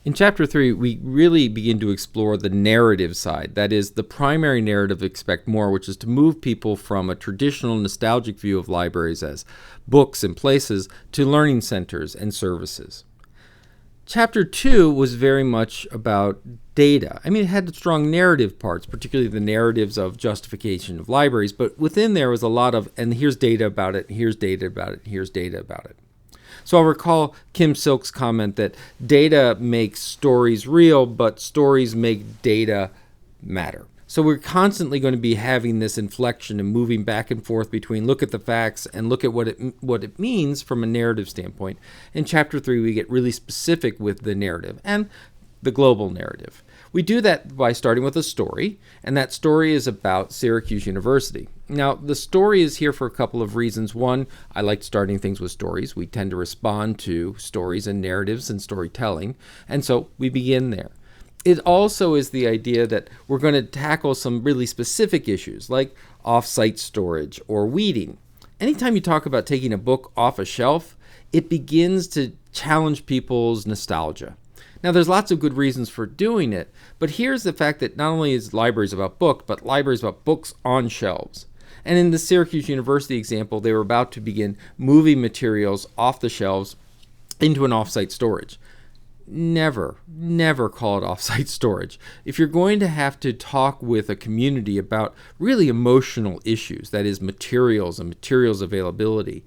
In Chapter 3, we really begin to explore the narrative side. That is, the primary narrative of Expect More, which is to move people from a traditional nostalgic view of libraries as books and places to learning centers and services. Chapter 2 was very much about data. I mean, it had strong narrative parts, particularly the narratives of justification of libraries, but within there was a lot of, and here's data about it, here's data about it, here's data about it. So I'll recall Kim Silk's comment that data makes stories real, but stories make data matter. So we're constantly going to be having this inflection and moving back and forth between look at the facts and look at what it means from a narrative standpoint. In Chapter 3, we get really specific with the narrative and the global narrative. We do that by starting with a story, and that story is about Syracuse University. Now, the story is here for a couple of reasons. One, I like starting things with stories. We tend to respond to stories and narratives and storytelling, and so we begin there. It also is the idea that we're going to tackle some really specific issues like off-site storage or weeding. Anytime you talk about taking a book off a shelf, it begins to challenge people's nostalgia. Now, there's lots of good reasons for doing it, but here's the fact that not only is libraries about books, but libraries about books on shelves. And in the Syracuse University example, they were about to begin moving materials off the shelves into an off-site storage. Never call it off-site storage. If you're going to have to talk with a community about really emotional issues, that is materials and materials availability,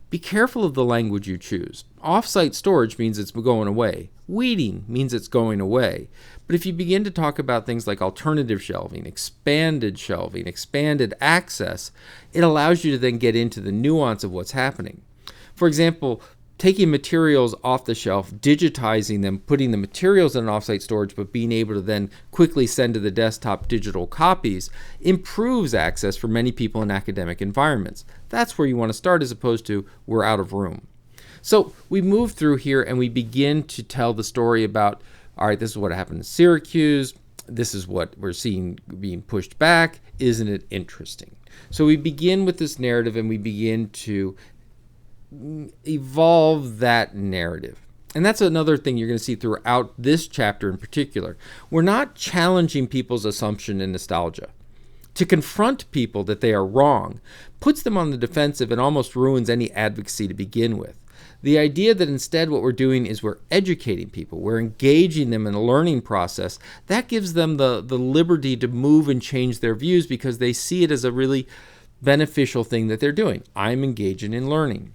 be careful of the language you choose. Off-site storage means it's going away. Weeding means it's going away. But if you begin to talk about things like alternative shelving, expanded access, it allows you to then get into the nuance of what's happening. For example, taking materials off the shelf, digitizing them, putting the materials in an offsite storage, but being able to then quickly send to the desktop digital copies improves access for many people in academic environments. That's where you want to start as opposed to we're out of room. So we move through here and we begin to tell the story about, all right, this is what happened in Syracuse. This is what we're seeing being pushed back. Isn't it interesting? So we begin with this narrative and we begin to evolve that narrative. And that's another thing you're going to see throughout this chapter in particular. We're not challenging people's assumption and nostalgia. To confront people that they are wrong puts them on the defensive and almost ruins any advocacy to begin with. The idea that instead what we're doing is we're educating people, we're engaging them in a learning process, that gives them the liberty to move and change their views because they see it as a really beneficial thing that they're doing. I'm engaging in learning.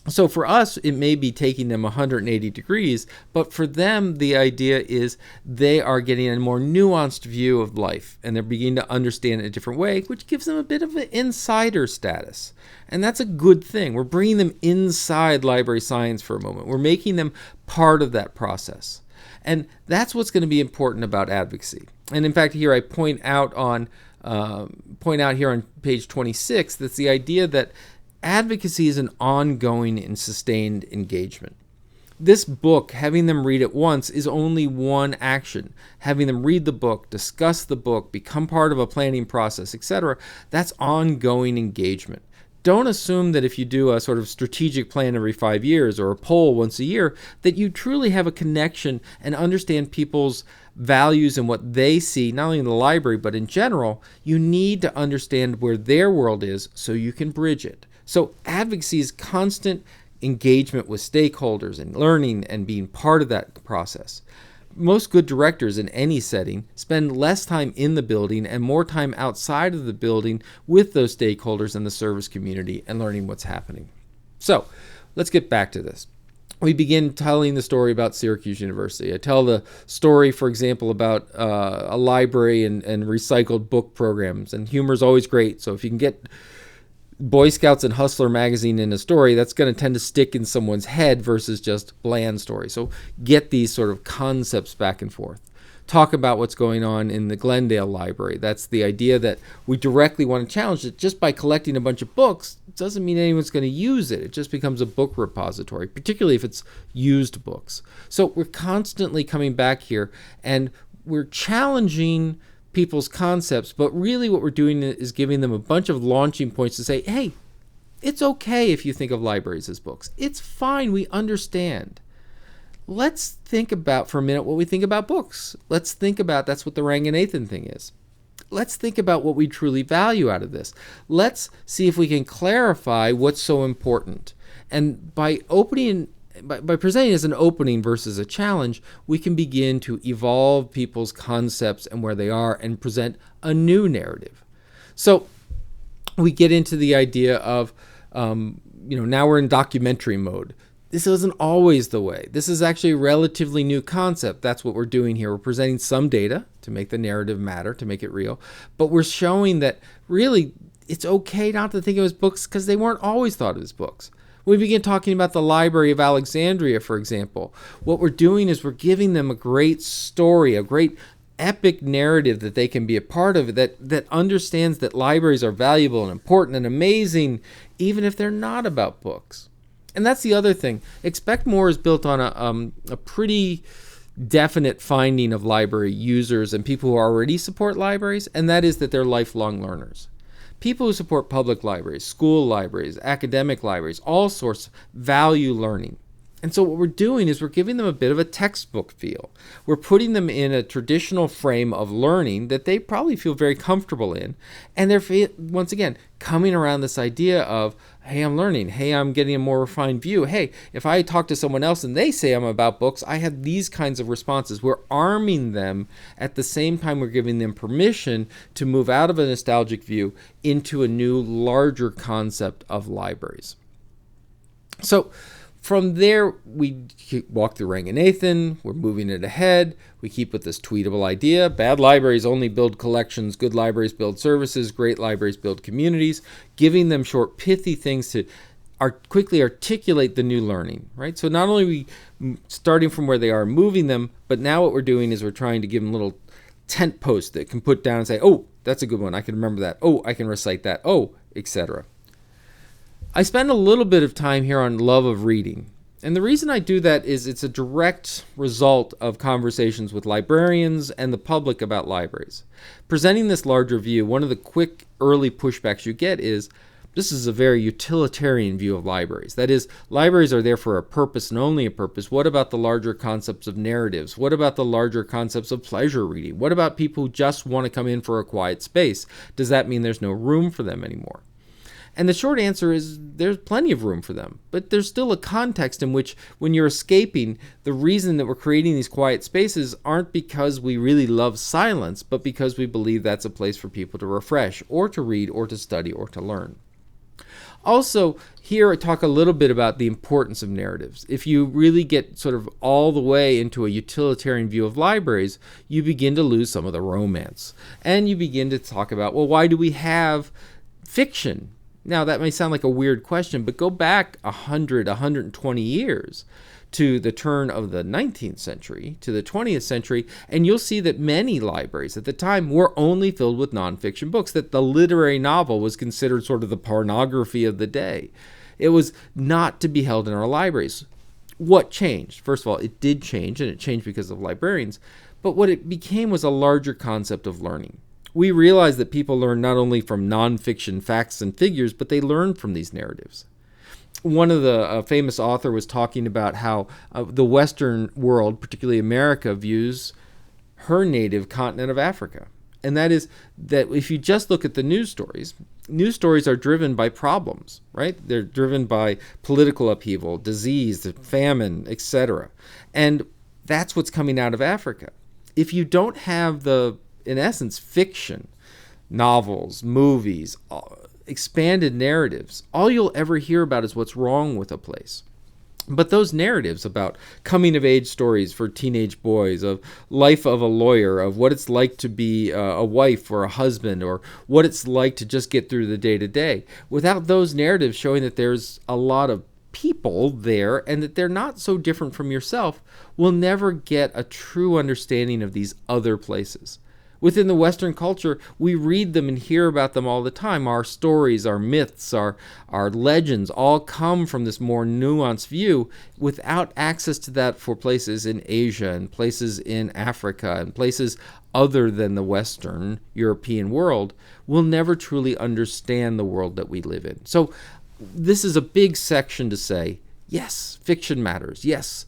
So for us, it may be taking them 180 degrees, but for them, the idea is they are getting a more nuanced view of life, and they're beginning to understand it a different way, which gives them a bit of an insider status. And that's a good thing. We're bringing them inside library science for a moment. We're making them part of that process. And that's what's going to be important about advocacy. And in fact, here I point out here on page 26, that's the idea that advocacy is an ongoing and sustained engagement. This book, having them read it once, is only one action. Having them read the book, discuss the book, become part of a planning process, etc., that's ongoing engagement. Don't assume that if you do a sort of strategic plan every 5 years or a poll once a year, that you truly have a connection and understand people's values and what they see, not only in the library, but in general. You need to understand where their world is so you can bridge it. So advocacy is constant engagement with stakeholders and learning and being part of that process. Most good directors in any setting spend less time in the building and more time outside of the building with those stakeholders and the service community and learning what's happening. So let's get back to this. We begin telling the story about Syracuse University. I tell the story, for example, about a library and recycled book programs, and humor is always great. So if you can get Boy Scouts and Hustler magazine in a story, that's going to tend to stick in someone's head versus just bland story. So get these sort of concepts back and forth. Talk about what's going on in the Glendale Library. That's the idea that we directly want to challenge it. Just by collecting a bunch of books doesn't mean anyone's going to use it. It just becomes a book repository, particularly if it's used books. So we're constantly coming back here and we're challenging people's concepts, but really what we're doing is giving them a bunch of launching points to say, hey, it's okay if you think of libraries as books. It's fine, we understand. let's think about for a minute what we think about books. Let's think about, that's what the Ranganathan thing is. Let's think about what we truly value out of this. Let's see if we can clarify what's so important. And by presenting as an opening versus a challenge, we can begin to evolve people's concepts and where they are and present a new narrative. So we get into the idea of, now we're in documentary mode. This wasn't always the way. This is actually a relatively new concept. That's what we're doing here. We're presenting some data to make the narrative matter, to make it real. But we're showing that really it's okay not to think of it as books because they weren't always thought of as books. When we begin talking about the Library of Alexandria, for example, what we're doing is we're giving them a great story, a great epic narrative that they can be a part of, that understands that libraries are valuable and important and amazing, even if they're not about books. And that's the other thing. Expect More is built on a pretty definite finding of library users and people who already support libraries, and that is that they're lifelong learners. People who support public libraries, school libraries, academic libraries, all sorts value learning. And so what we're doing is we're giving them a bit of a textbook feel. We're putting them in a traditional frame of learning that they probably feel very comfortable in. And they're, once again, coming around this idea of, hey, I'm learning. Hey, I'm getting a more refined view. Hey, if I talk to someone else and they say I'm about books, I have these kinds of responses. We're arming them at the same time we're giving them permission to move out of a nostalgic view into a new, larger concept of libraries. So from there, we walk through Ranganathan, we're moving it ahead, we keep with this tweetable idea, bad libraries only build collections, good libraries build services, great libraries build communities, giving them short, pithy things to quickly articulate the new learning, right? So not only are we starting from where they are, moving them, but now what we're doing is we're trying to give them little tent posts that can put down and say, oh, that's a good one, I can remember that, oh, I can recite that, oh, etc. I spend a little bit of time here on love of reading. And the reason I do that is it's a direct result of conversations with librarians and the public about libraries. Presenting this larger view, one of the quick early pushbacks you get is, this is a very utilitarian view of libraries. That is, libraries are there for a purpose and only a purpose. What about the larger concepts of narratives? What about the larger concepts of pleasure reading? What about people who just want to come in for a quiet space? Does that mean there's no room for them anymore? And the short answer is there's plenty of room for them, but there's still a context in which when you're escaping, the reason that we're creating these quiet spaces aren't because we really love silence, but because we believe that's a place for people to refresh or to read or to study or to learn. Also, here I talk a little bit about the importance of narratives. If you really get sort of all the way into a utilitarian view of libraries, you begin to lose some of the romance. And you begin to talk about, well, why do we have fiction? Now, that may sound like a weird question, but go back 100, 120 years to the turn of the 19th century, to the 20th century, and you'll see that many libraries at the time were only filled with nonfiction books, that the literary novel was considered sort of the pornography of the day. It was not to be held in our libraries. What changed? First of all, it did change, and it changed because of librarians, but what it became was a larger concept of learning. We realize that people learn not only from nonfiction facts and figures, but they learn from these narratives. One of the famous author was talking about how the Western world, particularly America, views her native continent of Africa. And that is that if you just look at the news stories are driven by problems, right? They're driven by political upheaval, disease, famine, etc. And that's what's coming out of Africa. If you don't have in essence, fiction, novels, movies, expanded narratives, all you'll ever hear about is what's wrong with a place. But those narratives about coming-of-age stories for teenage boys, of life of a lawyer, of what it's like to be a wife or a husband, or what it's like to just get through the day-to-day, without those narratives showing that there's a lot of people there and that they're not so different from yourself, we'll never get a true understanding of these other places. Within the Western culture, we read them and hear about them all the time. Our stories, our myths, our legends all come from this more nuanced view. Without access to that for places in Asia and places in Africa and places other than the Western European world, we'll never truly understand the world that we live in. So this is a big section to say, yes, fiction matters. Yes,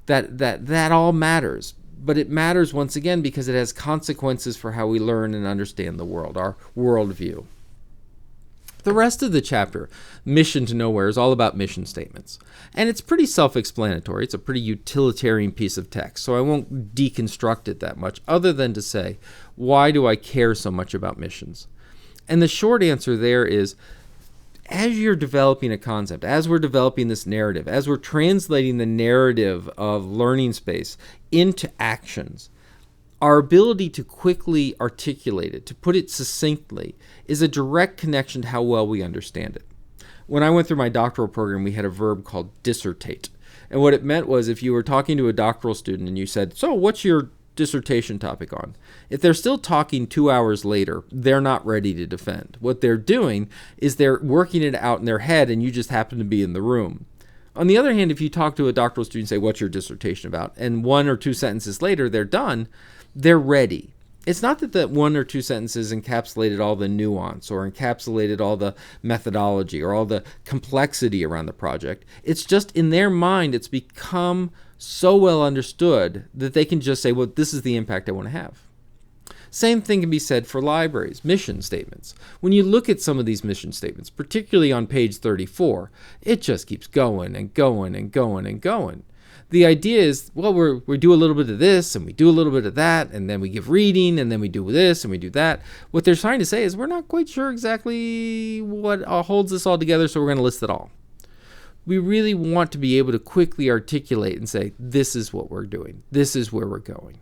That all matters. But it matters once again because it has consequences for how we learn and understand the world, our worldview. The rest of the chapter, Mission to Nowhere, is all about mission statements. And it's pretty self-explanatory. It's a pretty utilitarian piece of text, so I won't deconstruct it that much, other than to say, why do I care so much about missions? And the short answer there is, as you're developing a concept, as we're developing this narrative, as we're translating the narrative of learning space into actions, our ability to quickly articulate it, to put it succinctly, is a direct connection to how well we understand it. When I went through my doctoral program, we had a verb called dissertate. And what it meant was if you were talking to a doctoral student and you said, so what's your dissertation topic on? If they're still talking 2 hours later, they're not ready to defend. What they're doing is they're working it out in their head and you just happen to be in the room. On the other hand, if you talk to a doctoral student and say, what's your dissertation about? And 1 or 2 sentences later, they're done, they're ready. It's not that the 1 or 2 sentences encapsulated all the nuance or encapsulated all the methodology or all the complexity around the project. It's just in their mind, it's become so well understood that they can just say, well, this is the impact I want to have. Same thing can be said for libraries, mission statements. When you look at some of these mission statements, particularly on page 34, it just keeps going and going and going and going. The idea is, well, we do a little bit of this and we do a little bit of that, and then we give reading and then we do this and we do that. What they're trying to say is we're not quite sure exactly what holds this all together, so we're going to list it all. We really want to be able to quickly articulate and say, this is what we're doing. This is where we're going.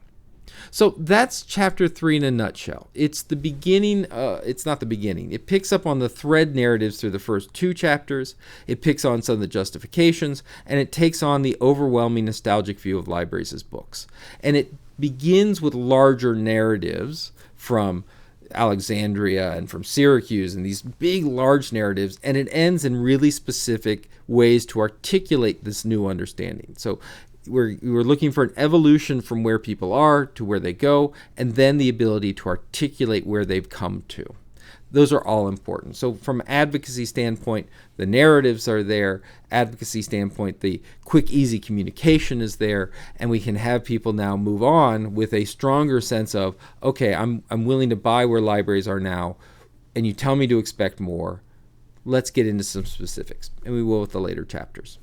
So that's chapter 3 in a nutshell. It's the beginning. It's not the beginning. It picks up on the thread narratives through the first 2 chapters. It picks on some of the justifications, and it takes on the overwhelming nostalgic view of libraries as books. And it begins with larger narratives from Alexandria and from Syracuse and these big, large narratives, and it ends in really specific ways to articulate this new understanding. So we're looking for an evolution from where people are to where they go, and then the ability to articulate where they've come to. Those are all important. So from advocacy standpoint, the narratives are there. Advocacy standpoint, the quick, easy communication is there, and we can have people now move on with a stronger sense of, okay, I'm willing to buy where libraries are now, and you tell me to expect more. Let's get into some specifics, and we will with the later chapters.